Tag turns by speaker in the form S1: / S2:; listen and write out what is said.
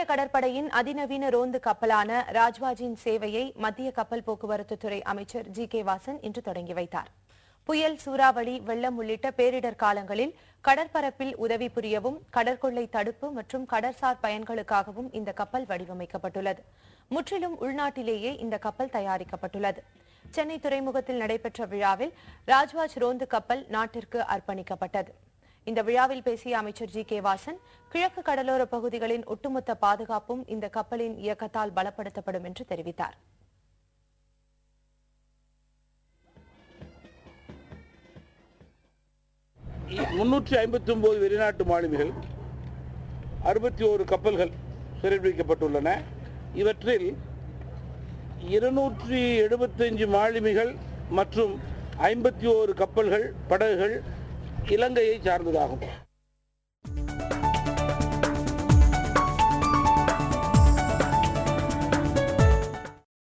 S1: கடற்படையின் அதிநவீன ரோந்து கப்பலான ராஜ்வாஜின் சேவையை மத்திய கப்பல் போக்குவரத்து துறை அமைச்சர் ஜி.கே. வாசன் இன்று தொடங்கி வைத்தார். புயல், சூறாவளி, வெள்ளம் உள்ளிட்ட பேரிடர் காலங்களில் கடற்பரப்பில் உதவி புரியவும், கடற்கொள்ளை தடுப்பு மற்றும் கடற்சார் பயன்களுக்காகவும் இந்த கப்பல் வடிவமைக்கப்பட்டுள்ளது. முற்றிலும் உள்நாட்டிலேயே இந்த கப்பல் தயாரிக்கப்பட்டுள்ளது. சென்னை துறைமுகத்தில் நடைபெற்ற விழாவில் ராஜ்வாஜ் ரோந்து கப்பல் நாட்டிற்கு அர்ப்பணிக்கப்பட்டது. இந்த விழாவில் பேசிய அமைச்சர் ஜி.கே. வாசன், கிழக்கு கடலோர பகுதிகளின் ஒட்டுமொத்த பாதுகாப்பும் இந்த கப்பலின் இயக்கத்தால் பலப்படுத்தப்படும் என்று தெரிவித்தார்.
S2: வெளிநாட்டு மாலுமிகள் 61 கப்பல்கள் சிறைபிடிக்கப்பட்டுள்ளன. இவற்றில் 275 மாலுமிகள் மற்றும் 51 கப்பல்கள், படகுகள் இலங்கையை சார்ந்ததாகும்.